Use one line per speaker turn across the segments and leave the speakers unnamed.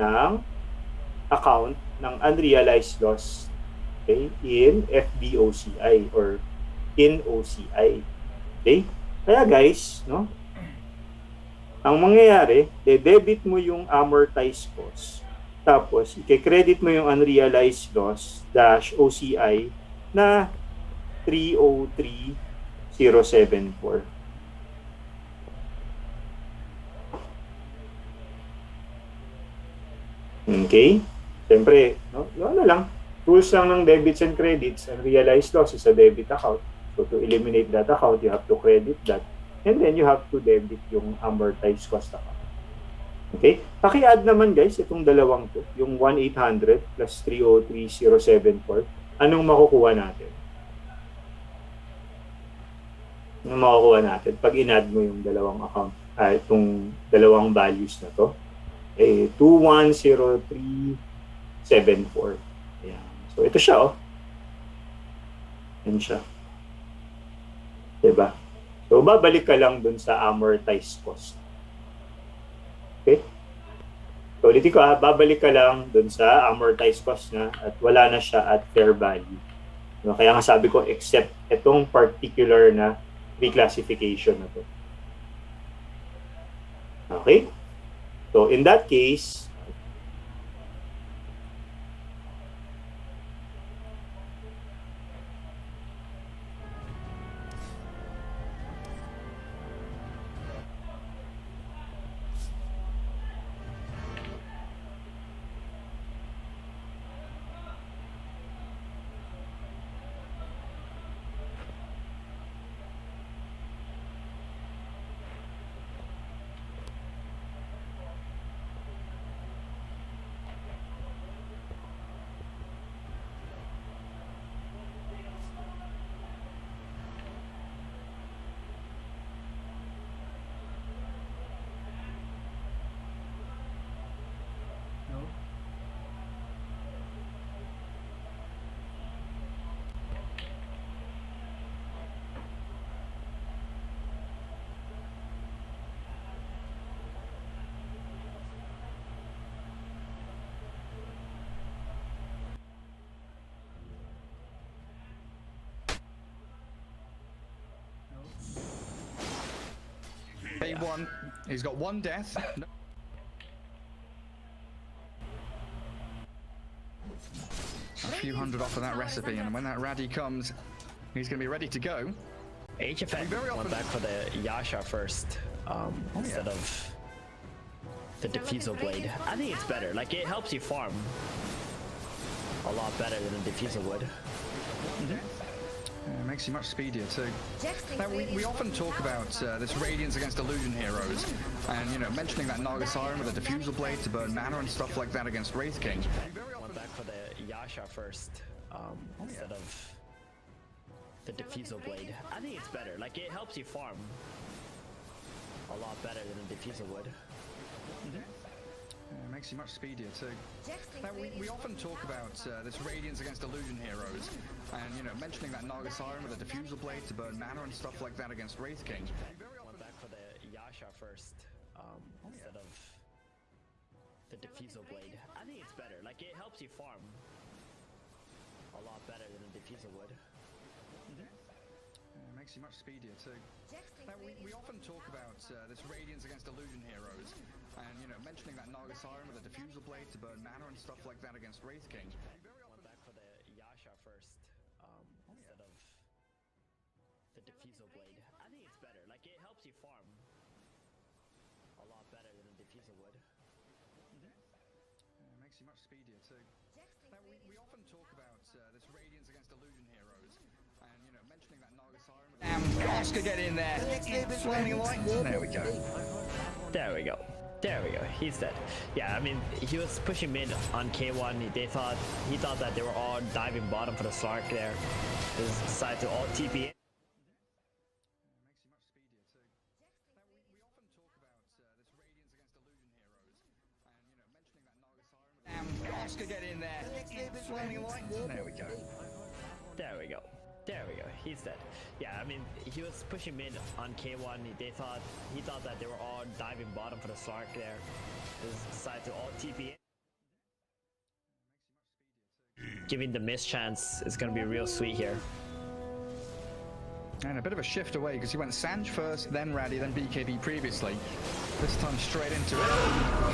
ng account ng unrealized loss, okay, in FBOCI or in OCI. Okay? Kaya guys, no? Ang mangyayari, de-debit mo yung amortized cost. Tapos, i-credit mo yung unrealized loss dash OCI na 303074. Okay? Siyempre, no? Ano lang, rules lang ng debits and credits. Unrealized loss is a debit account. So to eliminate that account, you have to credit that. And then you have to debit yung amortized cost account. Okay? Paki-add naman guys itong dalawang to, yung 1,800 plus 303074. Anong makukuha natin? Anong makukuha natin pag in-add mo yung dalawang account, itong dalawang values na to? 210374. Ayan. So ito siya, oh. Yan siya. Diba? So babalik ka lang dun sa amortized cost. Okay? So ulitin ko, babalik ka lang dun sa amortized cost na at wala na siya at fair value. Diba? Kaya nga sabi ko, except itong particular na reclassification na to. Okay? So in that case,
A1, he's got one death. A few hundred off of that recipe, and when that Raddy comes, he's going to be ready to go.
HFN went back for the Yasha first, instead of the Diffusal Blade. I think it's better. Like, it helps you farm a lot better than a Diffusal would.
It makes you much speedier too. Now, we often talk about this Radiance against Illusion heroes, and you know, mentioning that Naga Siren with a Diffusal Blade to burn mana and stuff like that against Wraith King.
Went back for the Yasha first, instead of the Diffusal Blade. I think it's better. Like, it helps you farm a lot better than a Diffusal would.
It makes you much speedier too. Now, we often talk about this Radiance against Illusion heroes, and you know, mentioning that Naga Siren with a Diffusal Blade to burn mana and stuff like that against Wraith King.
Went back for the Yasha first, instead of the Diffusal Blade. I think it's better. Like, it helps you farm a lot better than a Diffusal would.
It makes you much speedier too. Now, we often talk about this Radiance against Illusion heroes, and you know, mentioning that Naga Siren with a Diffusal Blade to burn mana and stuff like that against Wraith King.
Went back for the Yasha first, instead of the Diffusal Blade. I think it's better. Like, it helps you farm a lot better than a Diffusal would.
It makes you much speedier too. Now, we often talk about this Radiance against Illusion heroes, and you know, mentioning that Naga Siren with a Oscar, get in there! There we go.
There we go. There we go. He's dead. Yeah, I mean, he was pushing mid on K1. He thought that they were all diving bottom for the Slark there. They decided to all TP in.
Oscar, get in there! There we go.
There we go. There we go. He's dead. Yeah, I mean, he was pushing mid on K1. He thought that they were all diving bottom for the Slark there. They decided to all TP in. giving the miss chance is going to be real sweet here.
And a bit of a shift away because he went Sanj first, then Raddy, then BKB previously. This time straight into it,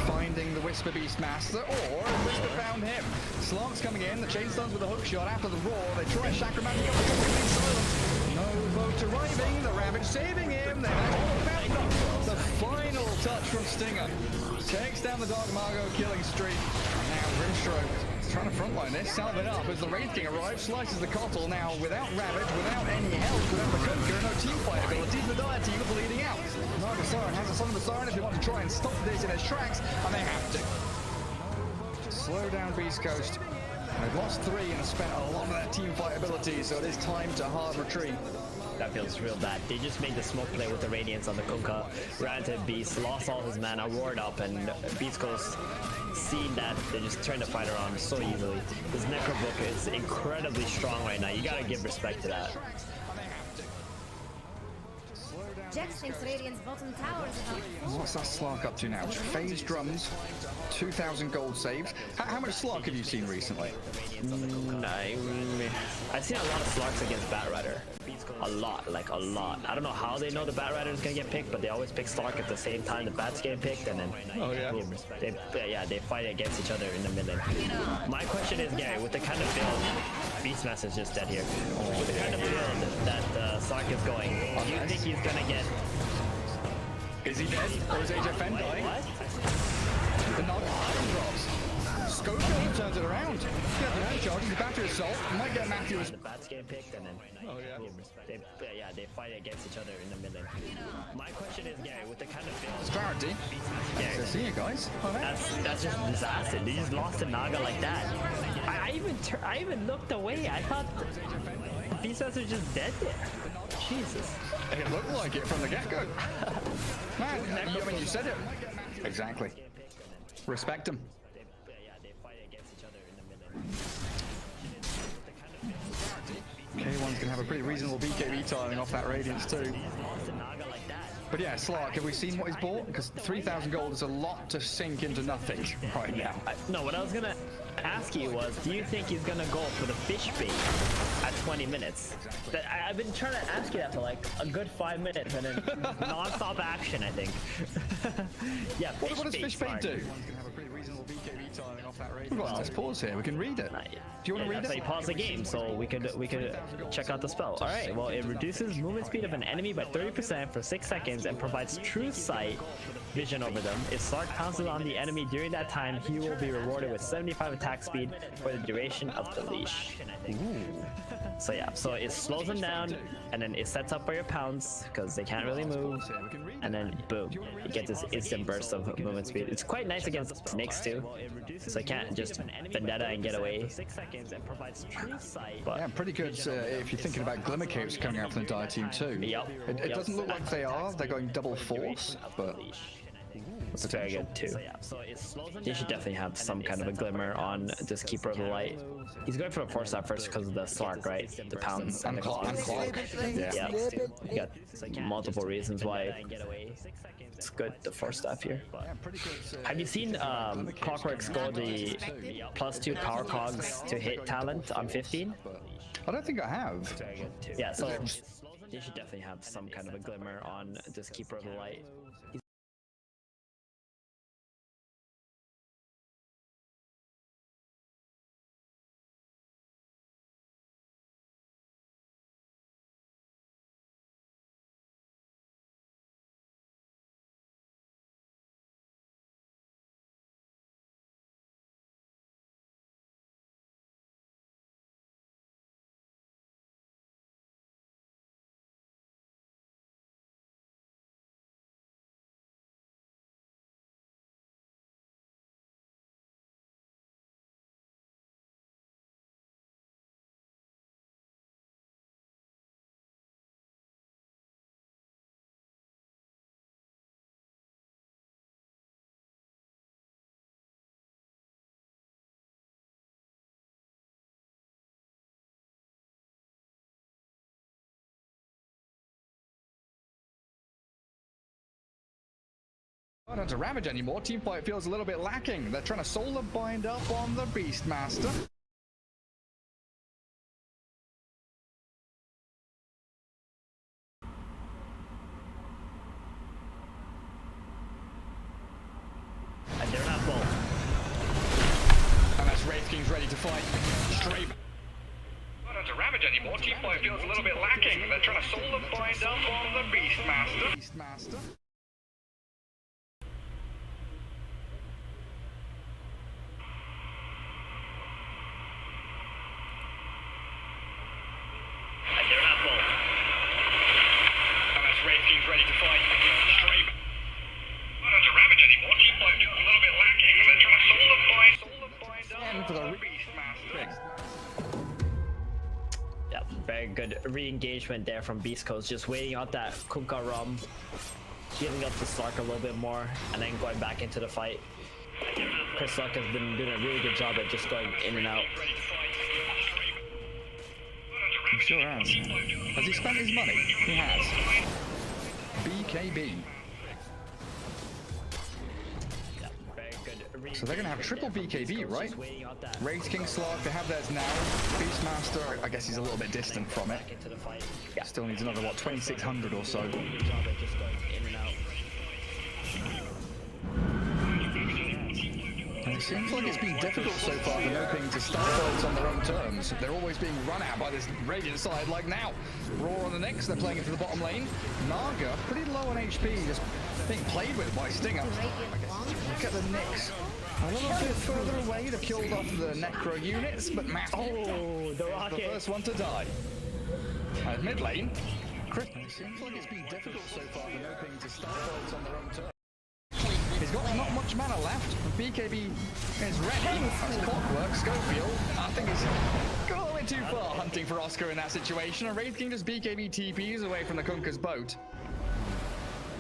finding the Whisper Beastmaster, or Whisper found him. Slark's coming in, the Chainstones with a hook shot after the roar. They try Shakramantic up the complete silence. No vote arriving, the Ravage saving him. They have all the final touch from Stinger. Takes down the Dark Margot killing streak. Now Rimstroke trying to frontline this, salve it up as the Wraith King arrives, slices the Kotl now without Ravage, without any help, without the Kunker, no team fight abilities, the Dire team are bleeding out. Naga Siren has a son of the Siren if they want to try and stop this in its tracks, and they have to. Slow down Beastcoast. They've lost 3 and spent a lot of that team fight ability, so it is time to hard retreat.
That feels real bad. They just made the smoke play with the Radiance on the Kunkka, ran into Beast, lost all his mana, roared up, and Beastcoast, seeing that, they just turned the fight around so easily. His Necrobook is incredibly strong right now. You gotta give respect to that.
Jax thinks Radiant's bottom tower is about
What's that Slark up to now? Phase drums, 2,000 gold saved. How much Slark have you seen recently?
I've seen a lot of Slarks against Batrider. A lot, like a lot. I don't know how they know the Batrider is gonna get picked, but they always pick Slark at the same time the Bats get picked, and then they fight against each other in the middle. My question is, Gary, with the kind of build, Beastmaster's just dead here. With the kind of build that Slark is going, do you think he's gonna get?
Is he dead? Or is AJ Fenn dying?
What?
The Naga drops. Scojo turns it around. Yeah, the one charge, he's back to assault. Might get Matthews.
The Bats get picked, and then they fight against each other in the middle. My question is, Gary, with the kind of build,
Clarity.
Gary,
See you guys.
that's just disaster. They just lost to Naga like that. I even looked away. I thought Beastmaster was just dead there. Jesus.
It looked like it from the get-go. Man, I mean, you said it. Exactly. Respect him. K1's gonna have a pretty reasonable BKB timing off that Radiance too. But yeah, Slark, have we seen what he's bought? Because 3,000 gold is a lot to sink into nothing right now.
No, what I was gonna ask you was, do you think he's gonna go for the fish bait at 20 minutes? I've been trying to ask you that for like a good 5 minutes, and then non-stop action, I think. Yeah, fish
What does fish bait do? Well, let's pause here. We can read it. Do you want to read it?
That's how you pause the game, so we could check out the spell. All right. Well, it reduces movement speed of an enemy by 30% for 6 seconds and provides true sight vision over them. If Slark pounces on the enemy during that time, he will be rewarded with 75 attack speed for the duration of the leash. Ooh. So yeah, so it slows them down, and then it sets up for your pounce because they can't really move, and then boom, you get this instant burst of movement speed. It's quite nice against Nyx too, so you can't just Vendetta and get away. 6 seconds and provides true sight. But
yeah, pretty good if you're thinking about Glimmer Capes coming out from the Dire team too.
Yep.
It doesn't look like they are. They're going double force, but
it's very good too. He should definitely have some kind of a glimmer on this Keeper of the Light. He's going for a 4-star first because of the Slark, right? The pounds
and clock.
Yeah, you got multiple reasons why it's good, the 4-star here. Have you seen Clockworks go the +2 power cogs to hit talent on 15?
I don't think I have.
Yeah, so you should definitely have some kind of a glimmer on this Keeper of the Light.
Not onto Ravage anymore. Teamfight feels a little bit lacking. They're trying to solar bind up on the Beastmaster. ready to fight. Straight.
Not under Ravage anymore. Team 5 feels a little bit lacking. They're trying to solve the bind up on the Beastmaster.
Beastmaster.
And they're at ball. And that's Wraith King's ready to fight. Straight. Not under Ravage anymore. Team 5 feels a little bit lacking. They're trying to solve the bind up
For the
on the Beastmaster.
Yeah, very good re-engagement there from Beastcoast, just waiting out that Kunkka Rum, healing up the Slark a little bit more, and then going back into the fight. Chris Slark has been doing a really good job at just going in and out.
He sure has. Has he spent his money? He has. BKB.
Yeah, very good.
So they're going to have triple BKB,
Beastcoast
right?
just waiting out that
Wraith King Slark, they have theirs now. Beastmaster, I guess he's a little bit distant from it.
back into the fight. Yeah,
Still needs another, what, 2,600 or so.
good job at just going in and out.
And it seems like it's been difficult so far for NoPing to start fights on their own terms. They're always being run at by this Radiant side, like now. Raw on the Nyx, they're playing into the bottom lane. Naga, pretty low on HP, just being played with by Stinger. Look at the Nyx. A little bit further away, they've killed off the Necro units, but Matt
Oh, the
the
rocket!
first one to die. At mid lane, Chris, it seems like it's been difficult so far for NoPing to start fights on their own terms. He's got not much mana left. BKB is ready. That's clockwork. Schofield, I think he's gone a little bit too far hunting for Oscar in that situation. And Wraith King just BKB TPs away from the Kunkka's boat.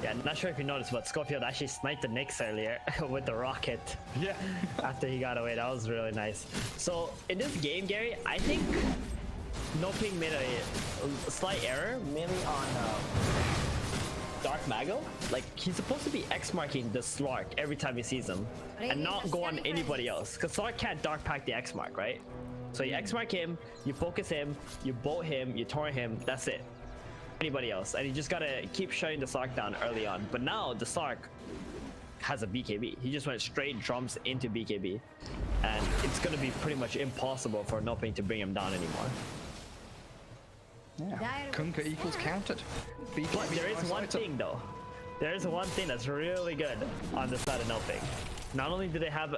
Yeah, not sure if you noticed, but Schofield actually sniped the Nyx earlier with the rocket.
Yeah.
After he got away. That was really nice. So in this game, Gary, I think NoPing made a slight error, mainly on Dark Mago. Like, he's supposed to be X-marking the Slark every time he sees him, and not go on anybody else, because Slark can't Dark Pack the X-mark, right? So you X-mark him, you focus him, you bolt him, you torrent him, that's it. Anybody else, and you just gotta keep shutting the Slark down early on. But now the Slark has a BKB. He just went straight drums into BKB, and it's gonna be pretty much impossible for NoPing to bring him down anymore.
Yeah. Kunkka equals counted. BKB
But there is one
item.
thing though. There is one thing that's really good on the side of NoPing. Not only do they have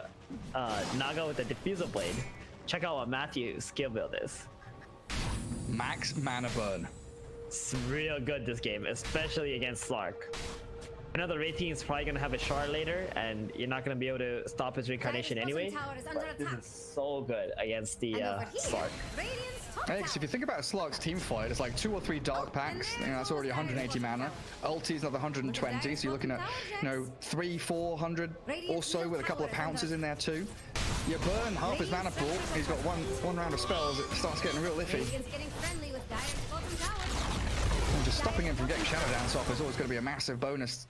Naga with the Diffusal Blade, check out what Matthew's skill build is.
Max mana burn.
It's real good this game, especially against Slark. I know the Wraith King is probably gonna have a shard later, and you're not gonna be able to stop his reincarnation anyway. But this is so good against the Slark.
Hey, 'cause if you think about a Slark's team fight, it's like 2 or 3 Dark Packs, you know, that's already 180 mana. Ulti's another 120, so you're looking at, 300-400 or so with a couple of pounces in there too. You burn half his mana pool, he's got one round of spells, it starts getting real iffy. And just stopping him from getting Shadow Dance off is always going to be a massive bonus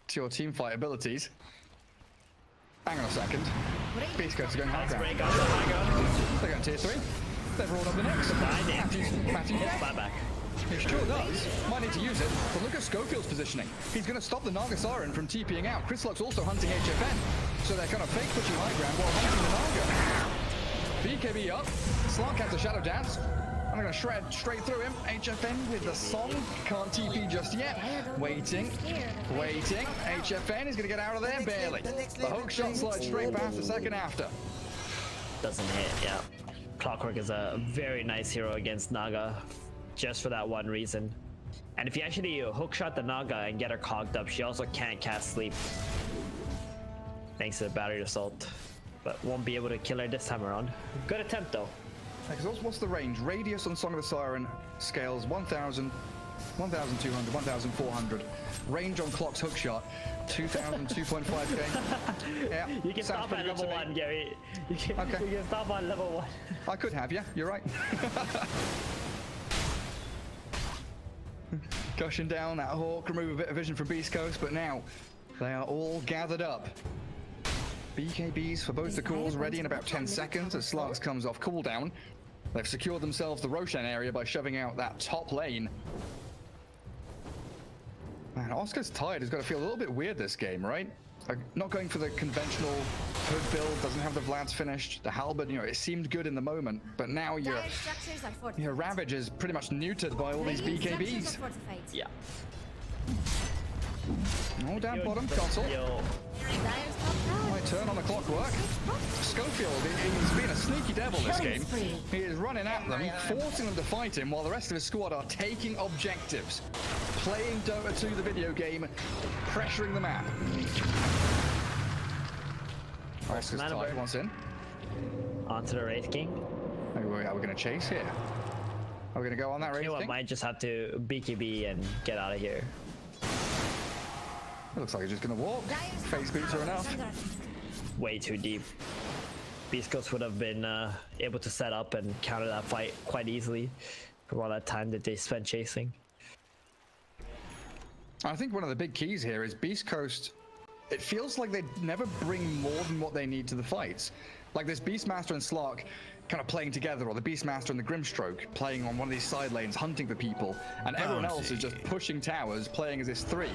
to your team fight abilities. Hang on a second. Beastcoast is going high
Nice
ground.
break out the Naga.
They're going tier 3. They've rolled up the next. Matthew's dead.
Buyback.
He sure does. Might need to use it, but look at Schofield's positioning. He's going to stop the Naga Siren from TPing out. Chris Luck's also hunting HFN, so they're kind of fake pushing high ground while hunting the Naga. BKB up. Slark has a Shadow Dance. I'm going to shred straight through him. HFN with the song. Can't TP just yet. Waiting. HFN is going to get out of there barely. The hook shot slides straight past the second after.
Doesn't hit, yeah. Clockwork is a very nice hero against Naga, just for that one reason. And if you actually hookshot the Naga and get her cogged up, she also can't cast Sleep, thanks to the Battery Assault, but won't be able to kill her this time around. Good attempt though.
What's the range? Radius on Song of the Siren scales 1,000, 1,200, 1,400. Range on Clock's hookshot, 2,000, 2.5k. Yeah,
You can
sounds
stop at
pretty good to
level
me.
1, Gary. You can stop on level 1.
I could have, yeah, you're right. Gushing down that Hawk, remove a bit of vision from Beastcoast, but now they are all gathered up. BKBs for both the cores ready in about 10 seconds as Slarks comes off cooldown. They've secured themselves the Roshan area by shoving out that top lane. Man, Oscar's Tide has got to feel a little bit weird this game, right? not going for the conventional hood build, doesn't have the Vlad's finished. The halberd, you know, it seemed good in the moment, but now your Ravage is pretty much neutered by all these BKBs.
Yeah.
All down bottom, console. My turn on the clockwork. Schofield, he's been a sneaky devil this game. He is running at them, forcing them to fight him, while the rest of his squad are taking objectives. Playing Dota 2, the video game, pressuring the map. Oscar's tied once in.
Onto the Wraith King.
Are we going to chase here? Are we going to go on that Wraith King?
Might just have to BKB and get out of here.
It looks like he's just going to walk. Face boots are enough.
Way too deep. Beastcoast would have been able to set up and counter that fight quite easily for all that time that they spent chasing.
I think one of the big keys here is Beastcoast. It feels like they never bring more than what they need to the fights. Like this Beastmaster and Slark kind of playing together, or the Beastmaster and the Grimstroke playing on one of these side lanes, hunting for people, and everyone else is just pushing towers, playing as this 3.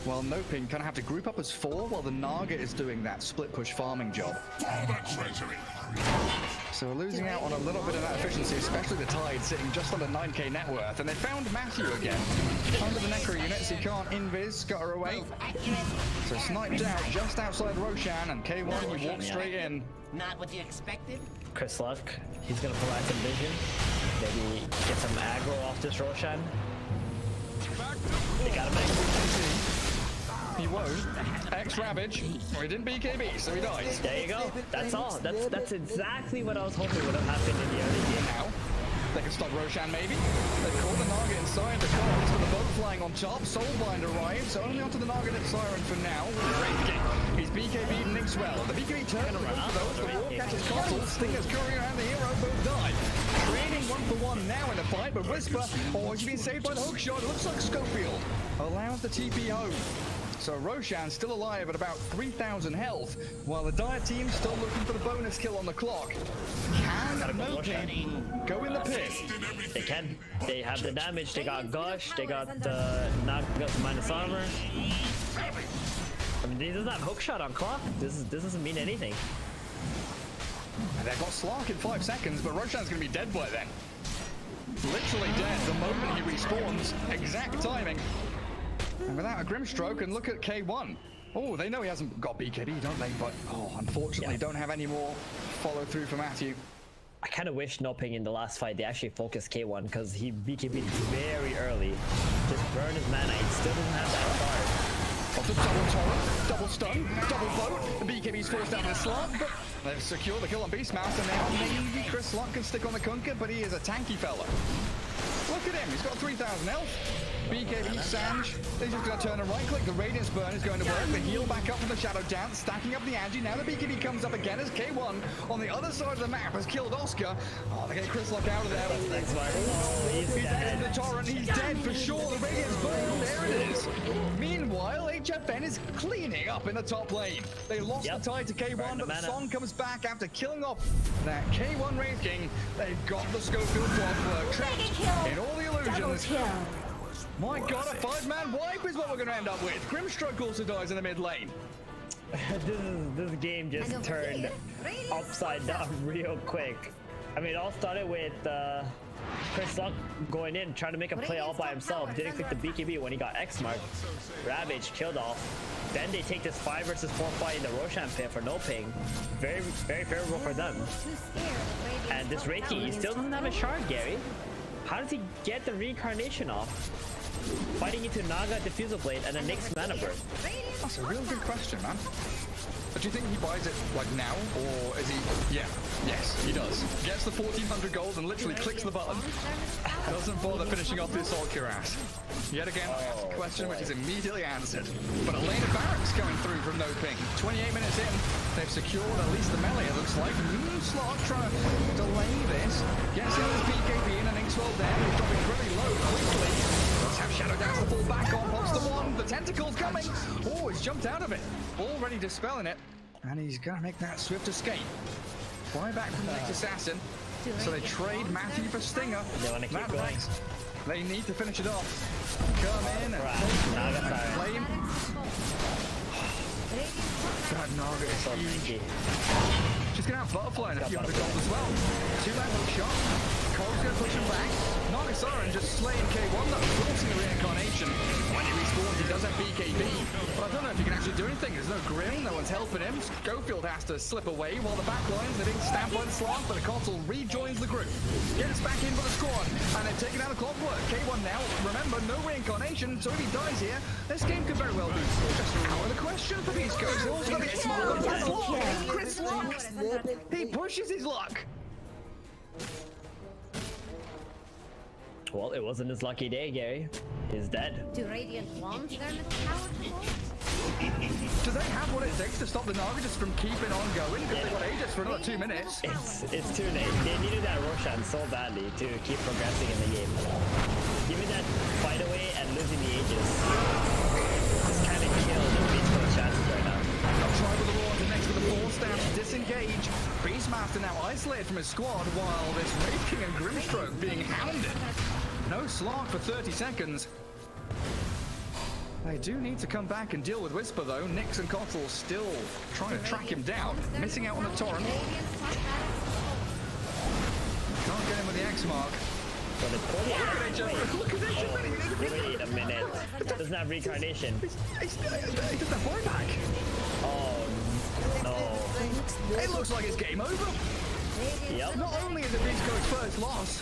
While NoPing kind of have to group up as 4, while the Naga is doing that split push farming job. So we're losing out on a little bit of that efficiency, especially the Tide sitting just under 9k net worth. And they found Matthew again under the Necro units. He can't invis, scutter away. So sniped out just outside Roshan, and K1 he walks straight in.
Not what you expected?
Chris Luck, he's gonna provide some vision. Maybe get some aggro off this Roshan. They got him back.
He won't. X-Ravage, or he didn't BKB, so he dies.
There you go. That's all. That's exactly what I was hoping would have happened in the early game.
Now, they can stop Roshan maybe. They've caught the Naga inside the comms with the boat flying on top. Soulbind arrives, only onto the Naga Siren for now. He's BKB'd Nix well. The BKB turns around for those. The War catches Console. Stinger's Courier and the Hero both die. Trading 1-for-1 now in the fight, but Whisper, he's been saved by the hookshot. It looks like Schofield allows the TP home. So Roshan's still alive at about 3,000 health, while the Dire team's still looking for the bonus kill on the clock. Can NoPing go in the pit?
They can. They have the damage. They got Gush. They got the Naga's minus armor. I mean, he doesn't have hookshot on clock. This doesn't mean anything.
And they've got Slark in 5 seconds, but Roshan's going to be dead by then. Literally dead the moment he respawns. Exact timing. And without a Grimstroke, and look at K1. Oh, they know he hasn't got BKB, don't they? But, unfortunately, don't have any more follow-through for Matthew.
I kind of wish NoPing in the last fight, they actually focused K1, because he BKB'd very early. Just burn his mana, he still doesn't have that card.
Off the double torrent, double stun, double boat. The BKB's forced down the slot, but they've secured the kill on Beastmaster now. Maybe Chris Slot can stick on the Kunker, but he is a tanky fella. Look at him, he's got 3,000 health. BKB, Sanj, they're just going to turn and right-click. The Radiance Burn is going to work. The heal back up from the Shadow Dance, stacking up the Angie. Now the BKB comes up again as K1 on the other side of the map has killed Oscar. Oh, they get Chris Lock out of there. He's dead. The Torrent, he's dead for sure. The Radiance Burn, there it is. Meanwhile, HFN is cleaning up in the top lane. They lost the tie to K1, but the song comes back after killing off that K1 Wraith King. They've got the Schofield Clockwork trapped in all the illusions. My god, a 5-man wipe is what we're going to end up with. Grimstroke also dies in the mid lane.
This game just turned upside down real quick. I mean, it all started with Chris Luck going in, trying to make a play all by himself. Didn't click the BKB when he got X-marked. Ravage killed off. Then they take this 5 versus 4 fight in the Roshan pit for NoPing. Very, very favorable for them. And this Wraith King, he still doesn't have a shard, Gary. How does he get the reincarnation off? Fighting into Naga Diffusal Blade and a Nyx Mana Burn.
That's a real good question, man. But do you think he buys it like now, or is he? Yeah, yes, he does. Gets the 1,400 gold and literally clicks the button. Doesn't bother finishing off the Assault Cuirass. Yet again, that's a question which is immediately answered. But a lane of barracks coming through from NoPing. 28 minutes in, they've secured at least the melee, it looks like. Slot trying to delay this. Gets in his BKB and an Inkswell down. He's dropping really low quickly. Let's have Shadow Dance to fall back on. Pops the one. The tentacle's coming. Oh, he's jumped out of it. Already dispelling it. And he's going to make that swift escape. Fly back from the next assassin. So they trade Matthew for Stinger.
They want to keep going.
They need to finish it off. Come in and
Naga
flame. That Naga is
So
huge.
tanky.
She's gonna have Butterfly and a few other goals as well. 2-man hook shot. Cole's gonna push him back. Naga Soren just slaying K1 though, forcing the reincarnation. When he respawns, he does have BKB. But I don't know if he can actually do anything. There's no Grim, no one's helping him. Schofield has to slip away while the back lines are being stamped by the Slog, but the console rejoins the group. Gets back in for the squad, and they've taken out the clockwork. K1 now, remember, no reincarnation, so if he dies here, this game could very well be just out of the question for Beastcoast. It's gonna be smart. Chris Luck! He pushes his luck!
Well, it wasn't his lucky day, Gary. He's dead.
Do Radiant want their little tower to hold?
Do they have what it takes to stop the Nagas from keeping on going? Because they've got Aegis for another 2 minutes.
It's too late. They needed that Roshan so badly to keep progressing in the game. Give me that fight away and losing the Aegis. Just kind of killed the Beastcoast chances right now.
Try with the Roar next with the 4 stamp to disengage. Beastmaster now isolated from his squad while this Wraith King and Grimstroke being hounded. No Slog for 30 seconds. They do need to come back and deal with Whisper though. Nyx and Kotl still trying to track him down. Missing out on the Torrent. Can't get him with the X mark.
So they pull the
Look at each other. Look at each other.
Wait a minute. Doesn't have reincarnation.
He does that buyback.
Oh no.
It looks like it's game over.
Yep.
Not only is it Beastcoast's first loss,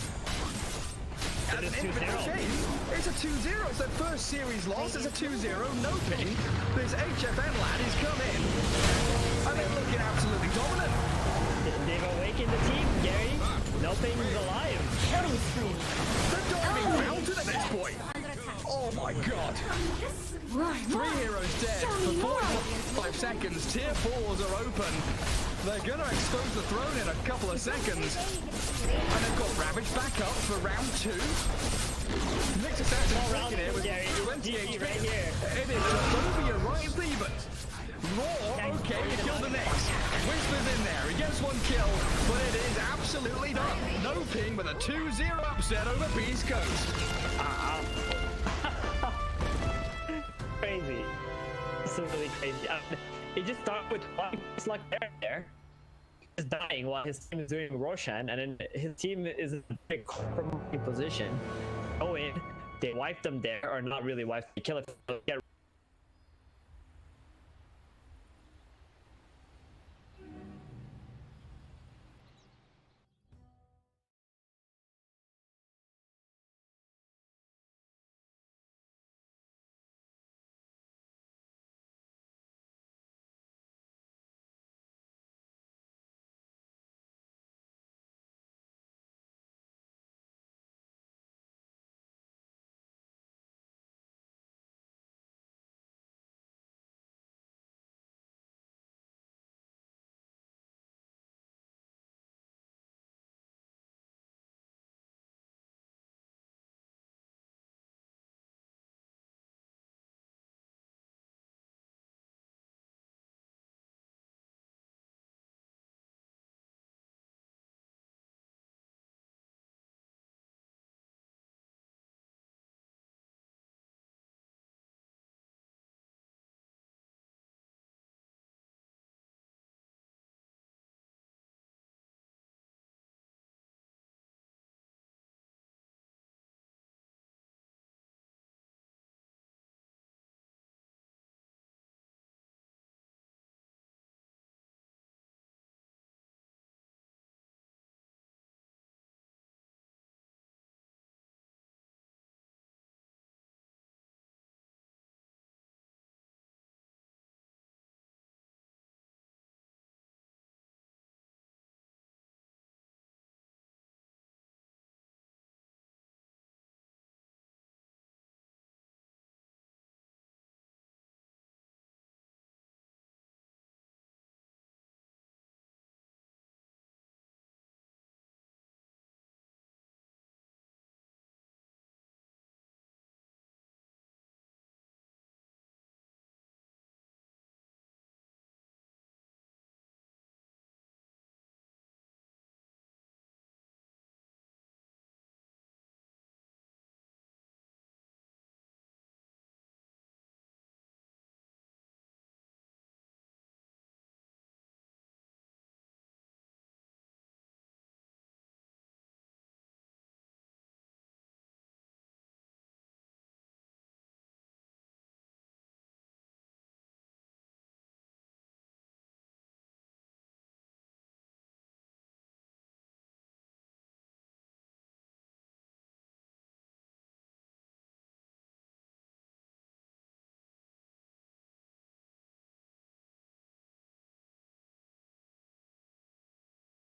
But it's 2-0.
it's a 2-0. It's their first series loss. It's a 2-0. NoPing. This HFN lad has come in. And they're looking absolutely dominant.
They've awakened the team, Gary. NoPing is alive.
They're diving mountain at this point. Oh my god. 3 heroes dead for 45 seconds. Tier 4s are open. They're gonna expose the throne in a couple of seconds. And they've got Ravage back up for round 2. Nyx Assassin's taking it with 20 HP.
Right here.
It is just over your right Theban. Roar, okay, he killed the Nyx. Whisper's in there, he gets 1 kill, but it is absolutely done. NoPing with a 2-0 upset over Beastcoast.
Crazy. So really crazy. He just started with one slug there. Just dying while his team is doing Roshan, and then his team is in a big position. Go in, they wipe them there, or not really wipe, they kill it, get